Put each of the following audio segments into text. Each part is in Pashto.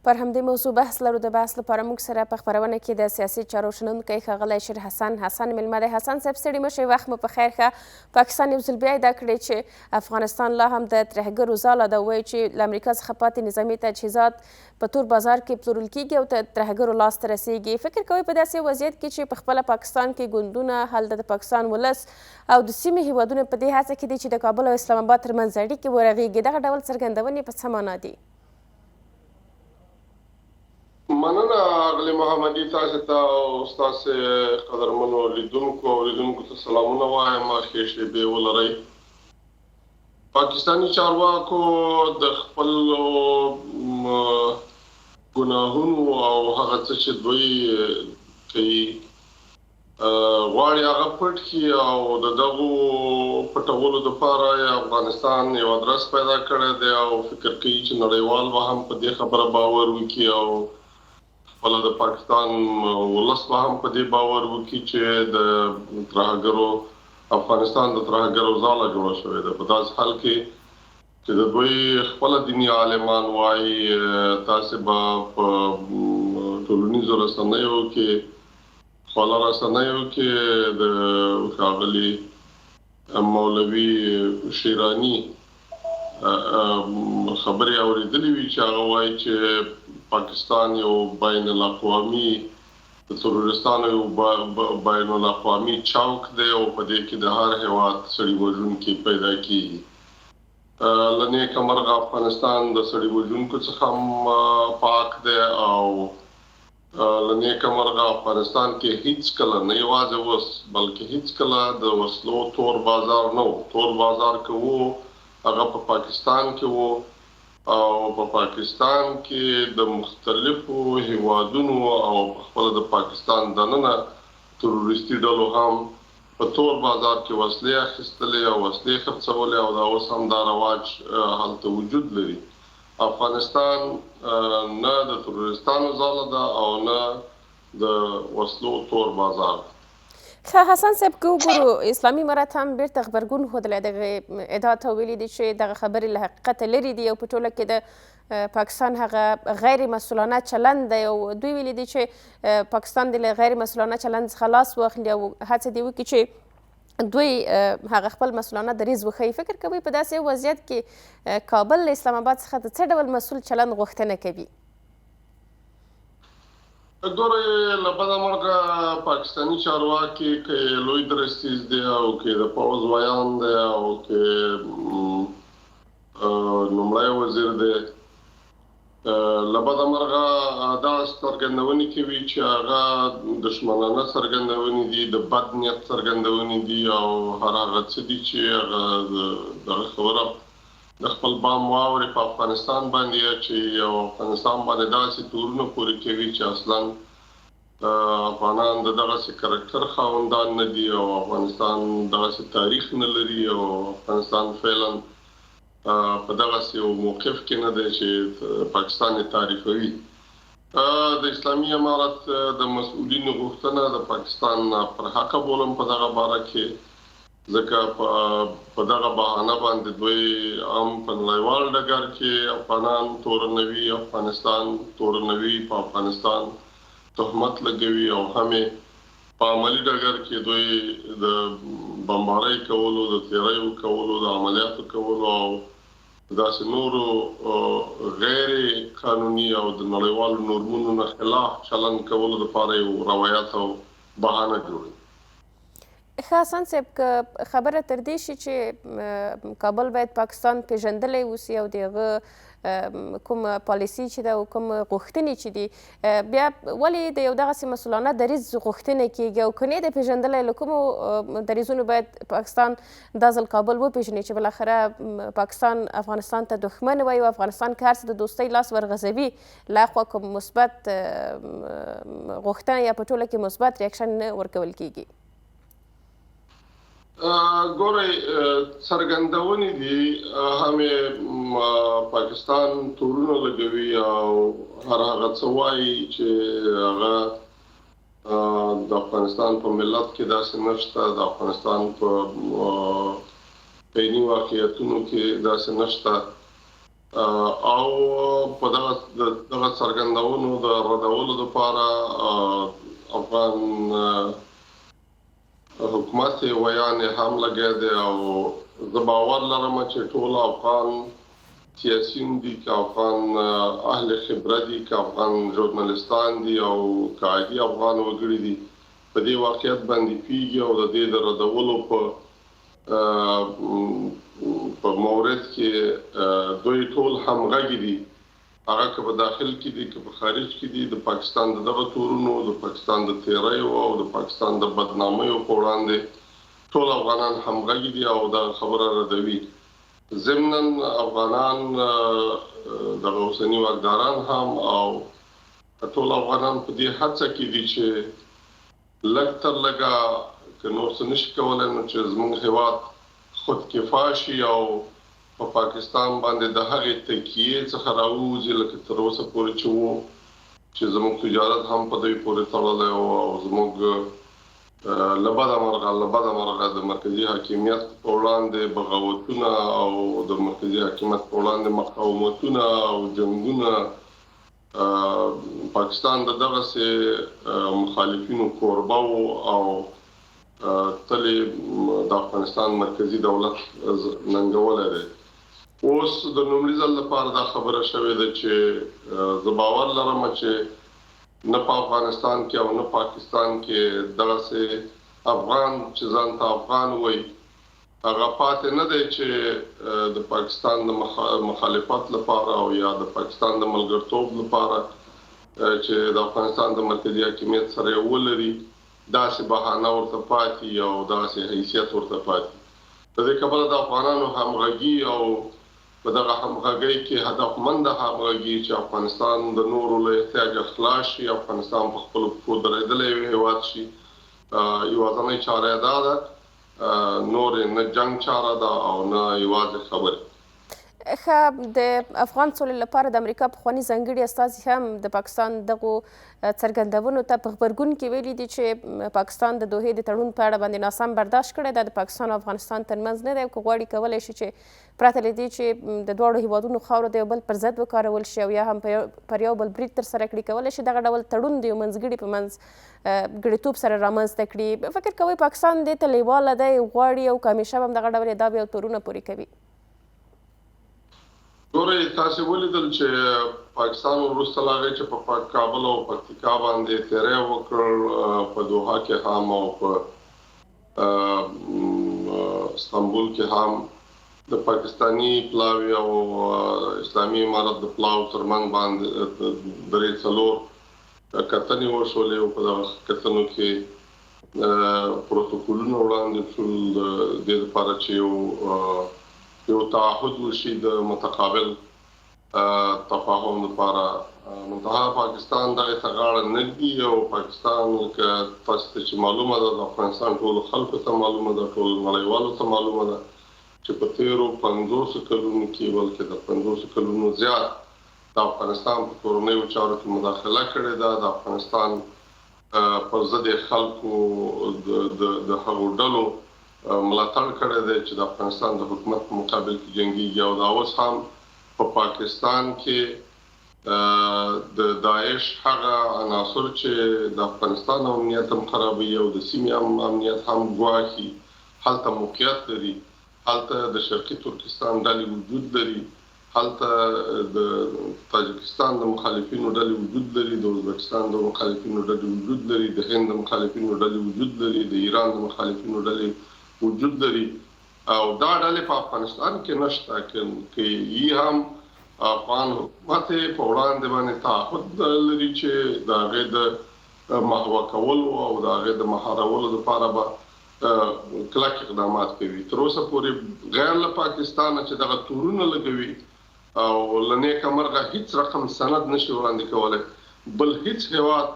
پر همدې موضوع بحث لرو. د بحث لپاره موږ سره په خپرونه کې د سیاسي چارو شنونکی ښاغلی شیر حسن میلمه دی. حسن صاحب ستړي مه شئ، وخت مو په خیر ښه. پاکستان یو ځل بیا ادعا کړې چې افغانستان لا هم د ترهګرو ځاله ده. وایي چې له امریکا څخه پاتې نظامي تجهیزات په تور بازار کې پلورل کیږي او د ترهګرو لاس ته رسیږي. فکر کوئ په داسې وضعیت کې چې په خپله پاکستان کې ګوندونه، هلته د پاکستان ولس او د سیمې هیوادونه په دې هڅه کې دي چې د کابل او اسلام آباد ترمنځ اړیکې ورغېږي، دغه ډول څرګندونې په څه معنا دي؟ مننه اغلې محمدي، تاسو ته او ستاسو قدرمنو لیدونکو ته سلامونه وایم. ښې شېبې ولرئ. پاکستاني چارواکو د خپلو ګناهونو او هغه څه چې دوی کوي غواړي هغه پټ کړي او د دغو پټولو دپاره افغانستان یو ادرس پیدا کړی دی او فکر کوي چې نړیوال به هم په دې خبره باور وکړي او خپله د پاکستان ولس به هم په دې باور وکړي چې د ترهګرو افغانستان د ترهګرو ځاله جوړه شوې ده. په داسې حال کې چې د دوی خپله دیني عالمان وایي تاسې به په ټولنیزو رسنیو کې خپله رسنیو کې د ښاغلي مولوي شیراني خبرې اورېدلې وي چې هغه وایي چې پاکستان یو بین الاقوامي د تروریستانو یو بین الاقوامي چوک دی او په دې کې د هر هیواد سړي وژونکي پیدا کیږي. له نیکه مرغه افغانستان د سړي وژونکو څخه هم پاک دی او له نیکه مرغه افغانستان کې هیڅ کله نه یوازې اوس بلکې هیڅ کله د وسلو تور بازار نه و. تور بازار که و هغه په پاکستان کې و او په پاکستان کې د مختلفو هیوادونو او خپل د پاکستان دننه تروریستي ډلو هم په تور بازار کې وسلې اخیستلې او وسلې خرڅولې او دا اوس هم دا رواج هلته وجود لري. افغانستان نه د تروریستانو ځاله ده او نه د وسلو تور بازار. ښه حسن صاحب که وګورو اسلامي امارات هم بیرته غبرګون ښودلی، دغه ادعا ته ویلي دي چې دغه خبرې له حقیقته لرې دي او په ټوله کې د پاکستان هغه غیر مسؤلانه چلند دی او دوی ویلي دي چې پاکستان د له غیر مسؤلانه چلند څخه لاس واخلي او هڅه دې وکړي چې دوی هغه خپل مسؤلانه دریځ وښیي. فکر کوئ په داسې وضعیت کې کابل له اسلام آباد څخه د څه ډول مسؤل چلند غوښتنه کوي؟ ګورئ له بده مرغه پاکستاني چارواکي که لوی درستیز دی او که د پوځ ویان دی او که لومړی وزیر دی له بده مرغه دا څرګندونې کوي چې هغه دښمنانه څرګندونې دي، د بد نیت څرګندونې دي او هر هغه څه دي چې هغه دغه خبره د خپل بام واوري په افغانستان باندې چې یو افغانستان باندې داسې تورونه پورې کوي چې اصلا افغانان د دغسې کرکټر خاوندان نه دي او افغانستان دغسې تاریخ نه لري او افغانستان فعلا په دغسې یو موقف کې نه دی چې پاکستان یې تعریفوي. د اسلامي امارت د مسؤلینو غوښتنه د پاکستان پر حقه بولم په دغه باره کې، ځکه په دغه بهانه باندې دوی هم په نړیوال ډګر کې افغانان تورنوي، افغانستان تورنوي، په افغانستان تهمت لګوي او هم په عملي ډګر کې دوی د بمبارۍ کولو، د تیریو کولو، د عملیاتو کولو او داسې نورو غیر قانوني او د نړیوالو نورمونو نه خلاف چلند کولو لپاره یو روایت او بهانه جوړوي. ښه حسن صاحب که خبره تر دې شي چې کابل باید پاکستان پیژندلی اوسي او د هغه کوم پالیسي چې ده او کوم غوښتنې چې دي بیا ولې د یو دغسې مسؤلانه دریځ غوښتنه کیږي او که نه دی پیژندلی له کومو دریځونو باید پاکستان دا ځل کابل وپیژني چې بالاخره پاکستان افغانستان ته دښمن وایي او افغانستان که هر څه د دوستۍ لاس ورغځوي له اخوا کوم مثبت غوښتنه یا په ټوله کې مثبت ریاکشن نه ورکول کیږي؟ ګورئ څرګندونې دي همې پاکستان تورونه لګوي او هر هغه څه وایي چې هغه د افغانستان په ملت کې داسې نشته، د افغانستان په عیني واقعیتونو کې داسې نشته. او په دغه څرګندونو د ردولو لپاره افغان حکومت ویان هم لګیا دی او زه باور لرم چې ټول افغان سیاسیون دي که افغان اهل خبره دي که افغان ژورنالستان دي او که عادي افغان وګړي دي په دې واقعیت باندې پوهېږي او د دې د ردولو په مورد کې دوی ټول همغږي دي، هغه که په داخل کې دي که په خارج کې دي، د پاکستان د دغه تورونو، د پاکستان د تیریو او د پاکستان د بدنامیو په وړاندې ټول افغانان همغږي دي او دا خبره ردوي. ضمناً افغانان دغه اوسني واکداران هم او ټول افغانان په دې هڅه کې دي چې لږ تر لږه که نور څه نشي کولی نو چې زموږ هېواد خودکفا شي او په پاکستان باندې د هغې تکیې څخه راووځي لکه تر اوسه پورې چې وو چې زموږ تجارت هم په دوی پورې تړلی و او زموږ له بده مرغه د مرکزي حاکمیت په وړاندې بغاوتونه او د مرکزي حاکمیت په وړاندې مقاومتونه او جنګونه پاکستان د دغسې مخالفینو کوربه و او تل د افغانستان مرکزي دولت ننګولی دی. اوس د لومړي ځل لپاره دا خبره شوې ده چې زه باور لرم چې نه په افغانستان کې او نه پاکستان کې دغسې افغان چې ځان ته افغان وایي هغه پاتې نه دی چې د پاکستان د مخالفت لپاره او یا د پاکستان د ملګرتوب لپاره چې د افغانستان د مرکزي حاکمیت سره یې ولري داسې بهانه ورته پاتې او داسې حیثیت ورته پاتې. د دې کبله د افغانانو همغږي او په دغه همغږۍ کې هدفمنده همغږي چې افغانستان د نورو له احتیاجه خلاص شي، افغانستان په خپلو پښو درېدلی هېواد شي. یوازینۍ چاره یې دا ده، نور نه جنګ چاره ده او نه یوازې خبرې. ښه، د افغان سولې لپاره د امریکا پخواني ځانګړي استازي هم د پاکستان دغو څرګندونو ته په غبرګون کې ویلي دي چې پاکستان د دوحې د تړون په اړه باندې ناسم برداشت کړی دا د پاکستان او افغانستان ترمنځ نه دی او که غواړي کولی شي چې پرته له دې چې د دواړو هیوادونو خاوره د یو بل پر ضد وکارول شي او یا هم پر یو بل برید ترسره کړي کولی شي دغه ډول تړون د یو منځګړي په منځ ګړیتوب سره رامنځته کړي. فکر کوئ پاکستان دې ته لیواله دی، غواړي او که همیشه به هم دغه ډول ادعاوې او تورونه پورې کوي؟ ګورئ، تاسې ولیدل چې پاکستان وروسته له هغې چې په کابل او پکتیکا باندې تیری وکړ، په دوحه کې هم او په استانبول کې هم د پاکستاني پلاوي او اسلامي امارت د پلاو ترمنځ باندې 3-4 کتنې وشولې او په دغه کتنو کې پروتوکولونه وړاندې شول د دې لپاره چې یو تعهد وشي د متقابل تفاهم لپاره. منتها پاکستان دغې ته غاړه نه ږدي او پاکستان که تاسو ته چې معلومه ده، د افغانستان ټولو خلکو ته معلومه ده، ټولو نړیوالو ته معلومه ده چې په تېرو 50 کلونو کې بلکې د 50 کلونو زیات د افغانستان په کورنیو چارو کې مداخله کړې ده. د افغانستان پر ضد خلکو د هغو ډلو ملاتړ کړی دی چې د افغانستان د حکومت په مقابل کې جنګېږي او دا اوس هم په پاکستان کې د داعش هغه عناصر چې د افغانستان امنیت هم خرابوي او د سیمې امنیت هم ګواښي هلته موقعیت لري، هلته د شرقي ترکستان ډلې وجود لري، هلته د تاجکستان د مخالفینو ډلې وجود لري، د ازبکستان د مخالفینو ډلې وجود لري، د هند د مخالفینو ډلې وجود لري، د ایران د مخالفینو ډلې وجود لري او دا ډلې په افغانستان کې نشته. که یې هم افغان حکومت په وړاندې باندې تعهد لري چې د هغې د محوه کولو او د هغې د مهارولو لپاره به کلک اقدامات کوي. تر اوسه پورې غیر له پاکستانه چې دغه تورونه لګوي او له نیکه مرغه هیڅ رقم سند نشي وړاندې کولی، بل هیڅ هیواد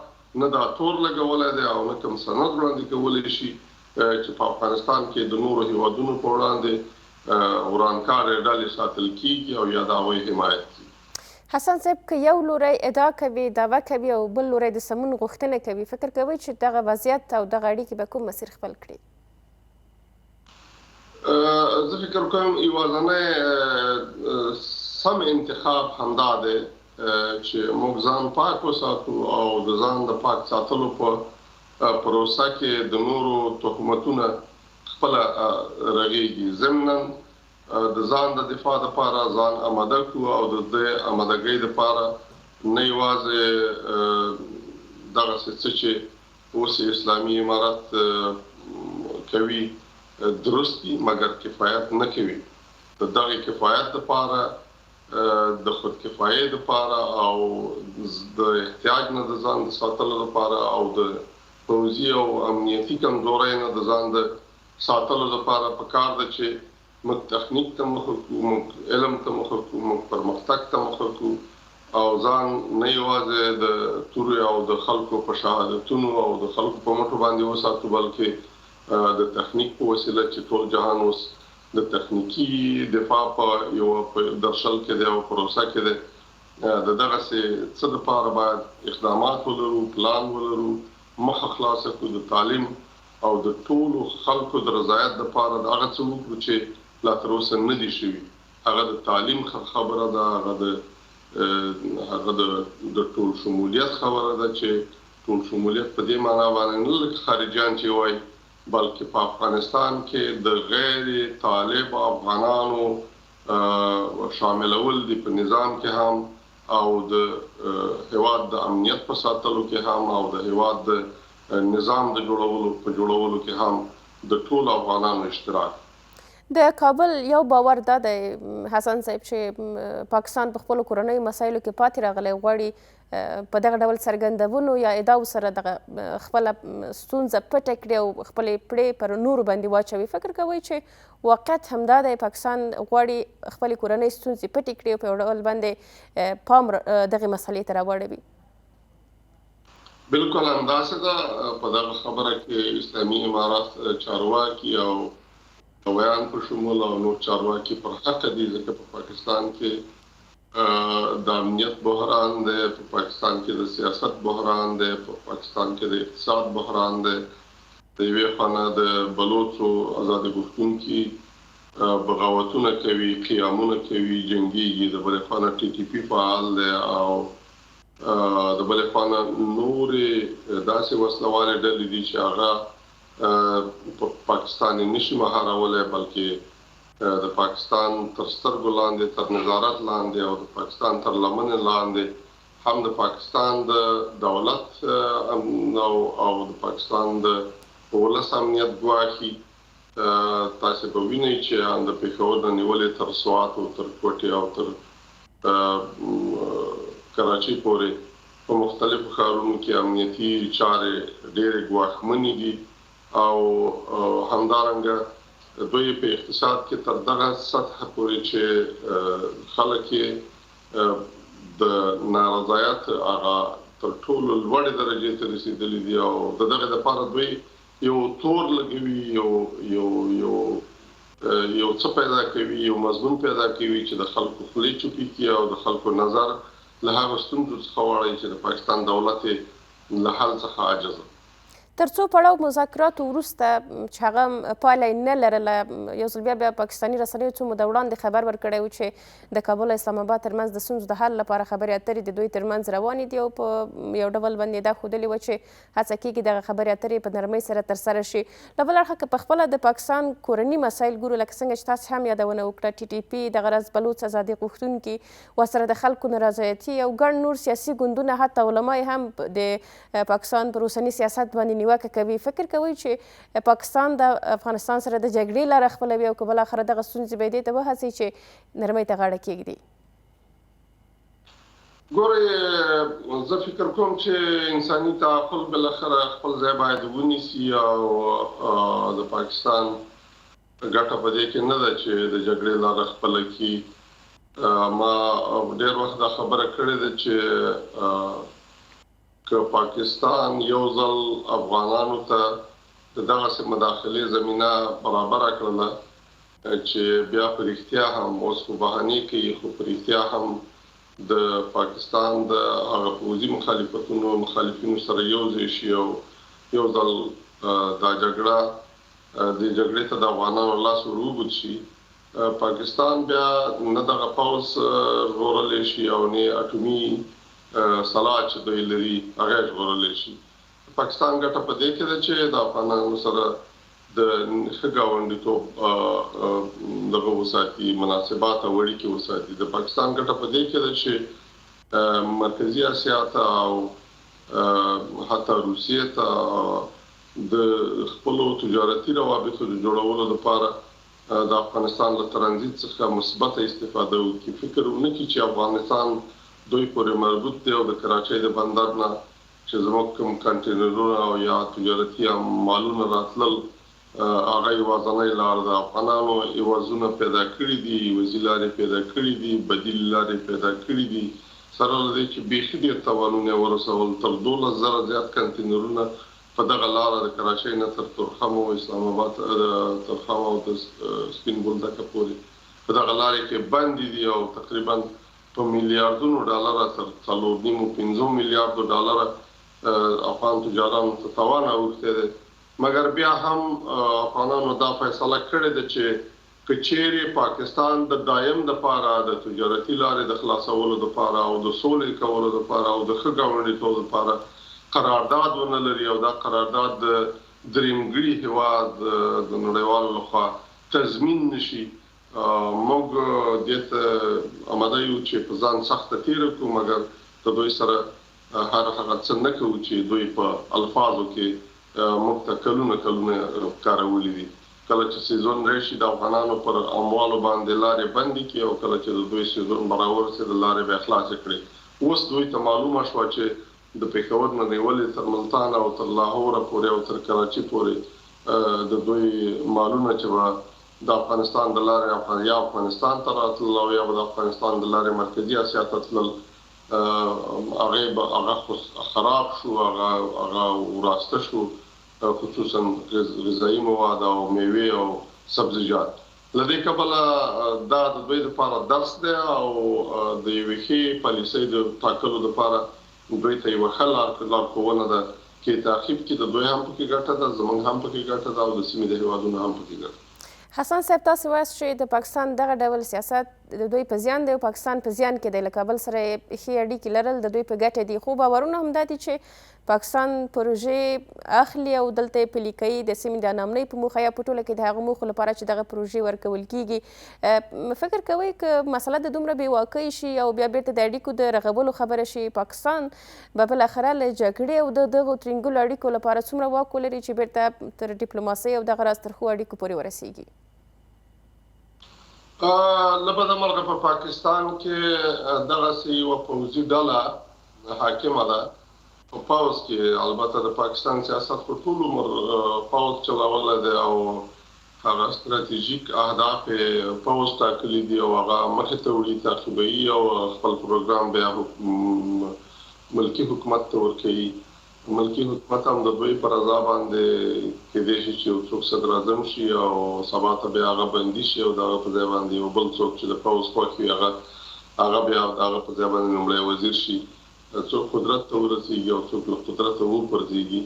نه دا تور لګولی دی او نه کوم سند وړاندې کولی شي چې په افغانستان کې د نورو هیوادونو په وړاندې ورانکارې ډلې ساتل کیږي او یا د هغوی حمایت کیږي. حسن صاحب، که یو لوری ادعا کوي، دعوه کوي او بل لوری د سمون غوښتنه کوي، فکر کوئ چې دغه وضعیت او دغه اړیکې به کوم مسیر خپل کړي؟ زه فکر کوم یوازینی سم انتخاب همدا دی چې موږ ځان پاک وساتو او د ځان د پاک ساتلو په پروسه کې د نورو تهمتونه خپل رغېږي. ضمناً د ځان د دفاع لپاره ځان آماده کړو او د دې آمادګۍ لپاره نه یوازې دغه څه چې اوس اسلامي امارت کوي درست دي مګر کفایت نه کوي. د دغه کفایت لپاره د خود کفایت لپاره او د احتیاج نه د ځان ساتلو لپاره او د پوځي او امنیتي کمزورۍ نه د ځان د ساتلو لپاره پکار ده چې موږ تخنیک ته مخه کوو، موږ علم ته مخه کوو، موږ پرمختګ ته مخه کوو او ځان نه یوازې د تورې او د خلکو په شهادتونو او د خلکو په مټو باندې وساتو بلکې د تخنیک په وسیله چې ټول جهان اوس د تخنیکی دفاع په یو درشل کې دی او پروسه کې دی. د دغسې څه لپاره باید اقدامات ولرو، پلان ولرو، مخه خلاصه کړو د تعلیم او د ټولو خلکو د رضایت لپاره د هغه څه وکړو چې لا تر اوسه نه دي شوي. هغه د تعلیم خبره ده، هغه د ټول شمولیت خبره ده چې ټول شمولیت په دې معنا باندې نه لکه خارجیان چې وایي بلکې په افغانستان کې د غیر طالب افغانانو شاملول دي په نظام کې هم او د هیواد د امنیت په ساتلو کې هم او د هیواد د نظام د جوړولو کې هم د ټول افغانانو اشتراک. د کابل یو باور دا دی حسن صاحب چې پاکستان په خپلو کورنیو مسایلو کې پاتې راغلی، غواړي په دغه ډول څرګندونو یا ادعاو سره دغه خپله ستونزه پټه کړي او خپلې پړې پر نورو باندې واچوي. فکر کوئ چې واقعیت همدا دی پاکستان غواړي خپلې کورنۍ ستونزې پټې کړي او په یو ډول باندې پام دغې مسلې ته راواړوي؟ بالکل همداسې ده. په دغه خبره کې اسلامي امارت چارواکي او ویان په شمول او نور چارواکي پر حق دي ځکه په پاکستان کې د امنیت بحران دی، په پاکستان کې د سیاست بحران دی، په پاکستان کې د اقتصاد بحران دی. د یوې خوا د بلوڅو ازادي غوښتونکي بغاوتونه کوي، قیامونه کوي، جنګیږي، د بلې خوا ټي ټي پي فعال دی او د بلې خوا نورې داسې وسلوالې ډلې دي چې هغه په پاکستان نشي مهارولی بلکې د پاکستان تر سترګو لاندې، تر نظارت لاندې او د پاکستان تر لمنې لاندې هم د پاکستان د دولت او د پاکستان د ولس امنیت ګواښي. تاسې به وینئ چې د پېښور نه نیولې تر سوات او تر کوټې او تر کراچۍ پورې په مختلفو ښارونو کې امنیتي چارې ډېرې ګواښمنې دي او همدارنګه دوی په اقتصاد کې تر دغه سطح پورې چې خلک یې د نارضایت هغه تر ټولو لوړې درجې ته رسېدلي دي او د دغه لپاره دوی یو تور لګوي، یو څه پیدا کوي، یو مضمون پیدا کوي چې د خلکو خولې چوپې کړي او د خلکو نظر له هغو ستونزو څخه واړوي چې د پاکستان دولت یې له حل څخه عاجز. تر څو پړاو مذاکراتو وروسته چې هغه پایله نه لرله، یو ځل بیا پاکستاني رسنیو څو موده وړاندې خبر ورکړی و چې د کابل او اسلام آباد ترمنځ د ستونزو د حل لپاره خبرې اترې د دوی ترمنځ روانې دي او په یو ډول باندې دا ښودلې وه چې هڅه کېږي دغه خبرې اترې په نرمۍ سره ترسره شي. له بل اړخه که په خپله د پاکستان کورني مسایل ګورو، لکه څنګه چې تاسې هم یادونه وکړه، ټي ټي پي، دغه راز بلوڅ ازادي غوښتونکي، ورسره د خلکو نارضایتي او ګڼ نور سیاسي ګوندونه، حتی علما هم د پاکستان پر اوسني سیاست باندې نیوکه کوي. فکر کوئ چې پاکستان د افغانستان سره د جګړې لاره خپلوي او که بالاخره دغه ستونزې به یې دې ته وهڅوي چې نرمۍ ته غاړه کېږدي؟ ګورئ، زه فکر کوم چې انساني تعقل بالاخره خپل ځای باید ونیسي او د پاکستان ګټه په دې کې نه ده چې د جګړې لاره خپله کړي. ما ډېر وخت دا خبره کړې ده چې که پاکستان یو ځل افغانانو ته دغسې مداخلې زمینه برابره کړله چې بیا په رښتیا هم اوس خو بهانې کوي خو په رښتیا هم د پاکستان د هغه پوځي مخالفینو سره یو ځای شي او یو ځل دا جګړه د جګړې ته د افغانانو لاس ور ووبد شي، پاکستان بیا نه دغه پوز ژغورلی شي او نه اټومي سلاح چې دوی لري هغه ژغورلی شي. پاکستان ګټه په دې کې ده چې د افغانانو سره د ښه ګاونډیتوب دغه وساتي، مناسبات او اړیکې وساتي. د پاکستان ګټه په دې کې ده چې مرکزي اسیا ته او حتی روسیې ته د خپلو تجارتي روابطو د جوړولو لپاره د افغانستان له ترانزیت څخه مثبته استفاده وکړي. فکر ونه کړي چې افغانستان دوی پورې مربوط دی او د کراچۍ د بندر نه چې زموږ کوم کنټینرونه او یا تجارتي مالونه راتلل هغه یوازنۍ لار ده. افغانانو یوازونه پیدا کړي دي، یوازې لارې پیدا کړي دي، بدیل لارې پیدا کړي دي. سره له دې چې بیخي ډېر تاوانونه یې ورسول، تر 12,000 زیات کنټینرونه په دغه لاره د کراچۍ نه تر تورخم او اسلام آباد تورخم او د سپین بولدکه پورې په دغه لارې کې بندې دي او تقریبا په میلیاردونو ډالره تر 4.5 میلیارډو ډالره افغان تجارانو ته تاوان اوښتی دی. مګر بیا هم افغانانو دا فیصله کړې ده چې که چیرې پاکستان د دایم دپاره د تجارتي لارې د خلاصولو دپاره او د سولې کولو دپاره او د ښه ګاونډیتوب دپاره قرارداد ونه لري او دا قرارداد د درېمګړي هېواد د نړیوالو لخوا تضمین نشي، موږ دې ته آماده یو چې په ځان سخته تېره کړو، مګر د دوی سره هر هغه څه نه کوو چې دوی په الفاظو کې موږ ته کلونه کارولي دي. کله چې سیزون راشي د افغانانو پر اموالو باندې لارې بندې کړي او کله چې د دوی سیزون براورسېد لارې به خلاصې کړي. اوس دوی ته معلومه شوه چې د پېښور نه نیولې تر ملتان او تر لاهوره پورې او تر کراچي پورې د دوی مالونه چې به د افغانستان د لارې یا افغانستان ته راتلل او یا به د افغانستان د لارې مرکزي اسیا ته تلل، هغه خراب شو، هغه وراسته شو، خصوصا غذایي مواد او میوې او سبزیجات. له دې کبله دا د دوی لپاره درس دی او د یوې ښې پالیسۍ د ټاکلو لپاره دوی ته یوه ښه لارښوونه ده چې تعقیب کړي. د دوی هم پکې ګټه ده، زموږ هم پکې ګټه ده او د سیمې د هېوادونو هم پکې ګټه. حسن صاحب، تاسو وایاست چې د پاکستان دغه ډول سیاست د دوی په زیان دی او پاکستان په زیان کې دی، له کابل سره ښې اړیکې لرل د دوی په ګټه دي، خو باورونه هم دا دي چې پاکستان پروژې اخلي او دلته یې پلي کوي د سیمې د نامنۍ په موخه یا په ټوله کې د هغو موخو لپاره چې دغه پروژې ورکول کیږي. فکر کوئ که مسله د دومره بې واکۍ شي او بیا بیرته د اړیکو د رغولو خبره شي، پاکستان به بالاخره له جګړې او د دغو ترینګلو اړیکو لپاره څومره واک ولري چې بیرته تر ډیپلوماسۍ او دغه راز ترخو اړیکو پورې ورسیږي؟ له بده مرغه په پاکستان کې دغسې یوه پوځي ډله حاکمه ده. په پوځ کې البته د پاکستان سیاست په ټول عمر پوځ چلولی دی او هغه ستراتیژیک اهداف یې پوځ ټاکلي دي او هغه مخې ته وړي، تعقیبوي او خپل پروګرام بیا ملکي حکومت ته ورکوي. ملکي حکومت هم د دوی په رضا باندې کېدای شي چې یو څوک صدر اعظم شي او سبا ته بیا هغه بندي شي او د هغه په ځای باندې یو بل څوک چې د پوځ خوښ وي هغه بیا د هغه په ځای باندې لومړی وزیر شي. څوک قدرت ته ورسېږي او څوک له قدرته وپرځېږي.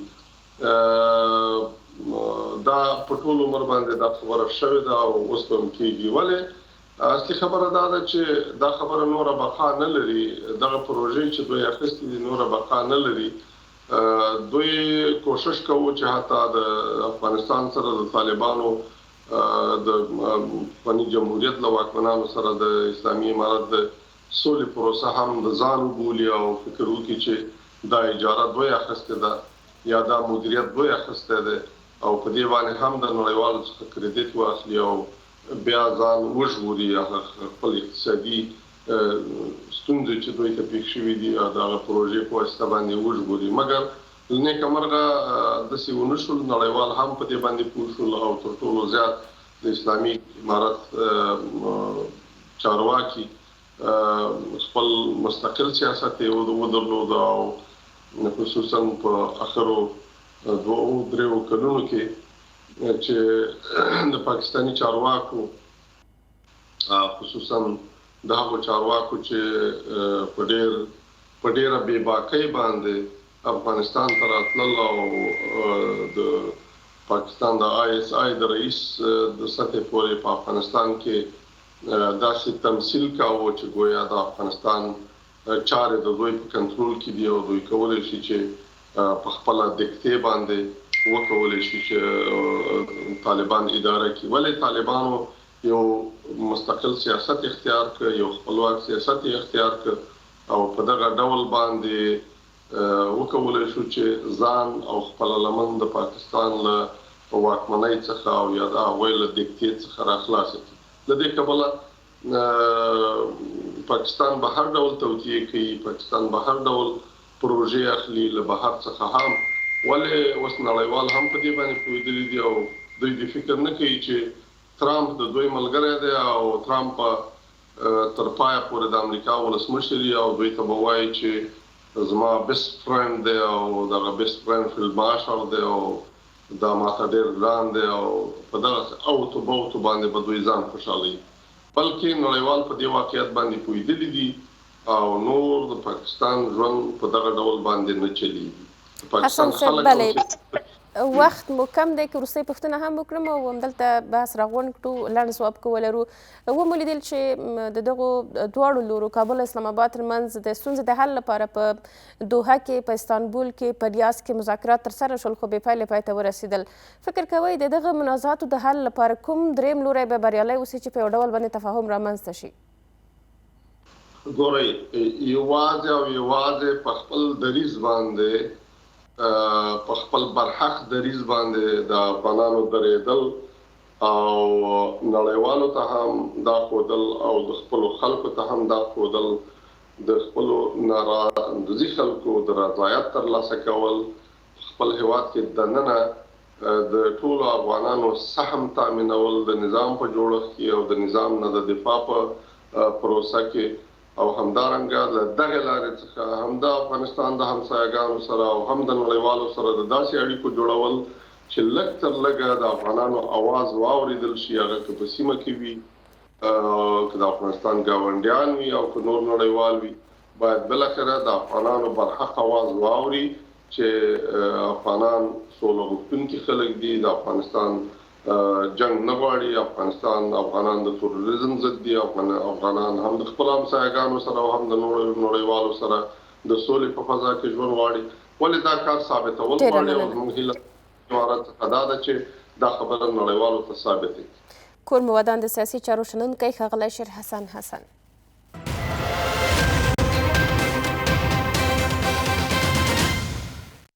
دا په ټول عمر باندې دا خبره شوې ده او اوس به هم کېږي. ولې اصلي خبره دا ده چې دا خبره نوره بقا نه لري. دغه پروژې چې دوی اخیستې دي نوره بقا نه لري. دوی کوشش کوو چې حتی د افغانستان سره د طالبانو د افغاني جمهوریت له واکمنانو سره د اسلامي امارت د سولې پروسه هم د ځان وبولي او فکر وکړي چې دا اجاره دوی اخیستې ده یا دا مدیریت دوی اخیستی دی او په دې باندې هم د نړیوالو څخه کریډیټ واخلي او بیا ځان وژغوري، خپل اقتصادي ستونزې چې دوی ته پېښ شوي دي د هغه پروژې په واسطه باندې وژغوري. مګر نیکه مرغه داسې ونه شول، نړیوال هم په دې باندې پوه شول او تر ټولو زیات د اسلامي امارت چارواکي خپل مستقل سیاست یې ودرلود او خصوصا په اخرو 2-3 کلونو کې چې د پاکستاني چارواکو خصوصا د هغو چارواکو چې په ډېره بې باکۍ باندې افغانستان ته راتلل او د پاکستان د ISI د رئیس د سطحې پورې په افغانستان کې داسې تمثیل کاوه چې ګویا د افغانستان چارې د دوی په کنټرول کې دي او دوی کولی شي چې په خپله دکتې باندې وکولی شي چې طالبان اداره کړي. ولې طالبانو یو مستقل سیاست اختیار کړ، یو خپلواک سیاست اختیار کړ او په دغه ډول باندې وکولی شو چې ځان او خپل لمن د پاکستان له واکمنۍ څخه او یا د هغوی له دکتې څخه راخلاص کړي. د دې کبله پاکستان به هر ډول توطیې کوي، پاکستان به هر ډول پروژې اخلي له بهر څخه هم. ولې اوس نړیوال هم په دې باندې پوهېدلي دي او دوی د فکر نه کوي چې ترامپ د دوی ملګری دی او ترامپ تر پایه پورې د امریکا ولسمشر او دوی ته به وایي چې زما بیسټ فرند دی او دغه بیسټ فرند فیلډ مارشال دی او دا ماته ډېر ګران دی او په دغسې اوتو بوتو باندې به دوی ځان خوشحالوي. بلکې نړیوال په دې واقعیت باندې پوهېدلي دي او نور د پاکستان ژوند په دغه ډول باندې نه چلیږي. حسن صاحب بلې وخت مو کم دی که وروستۍ پوښتنه هم وکړم او همدلته بحث راغونډ کړو، لنډ ځواب که ولرو. ومو لیدل چې د دغو دواړو لورو کابل او اسلام آباد ترمنځ د ستونزې د حل لپاره په دوحه کې، په استانبول کې، په ریاض کې مذاکرات ترسره شول خو بې پایلې پای ته ورسېدل. فکر کوئ د دغه منازعاتو د حل لپاره کوم درېیم لوری به بریالی اوسي چې په یو ډول باندې تفاهم رامنځته شي؟ ګورئ، یوازې او یوازې په خپل دریځ باندې په خپل برحق دریځ باندې د افغانانو درېدل او نړیوالو ته هم دا ښودل او د خپلو خلکو ته هم دا ښودل، د خپلو ناراضي خلکو د رضایت ترلاسه کول، خپل هیواد کې دننه د ټولو افغانانو سهم تامینول د نظام په جوړښت کې او د نظام نه د دفاع په پروسه کې او همدارنګه له دغې لارې څخه هم د افغانستان د همسایګانو سره او هم د نړیوالو سره د داسې اړیکو جوړول چې لږ تر لږه د افغانانو اواز واورېدل شي، هغه که په سیمه کې وي، که د افغانستان ګاونډیان وي او که نور نړیوال وي، باید بالاخره د افغانانو برحق اواز واوري چې افغانان سوله غوښتونکي خلک دي، د افغانستان جنگ نه غواړي، افغانان د تروریزم ضد دي، افغانان هم د خپلو همسایګانو سره او هم د نړیوالو سره د سولې په فضا کې ژوند غواړي. ولې دا کار ثابتول غواړي او زموږ هیله څخه دا ده چې دا خبره نړیوالو ته ثابته کړي. کور مو ودان د سیاسي چارو شنونکی ښاغلی شیر حسن.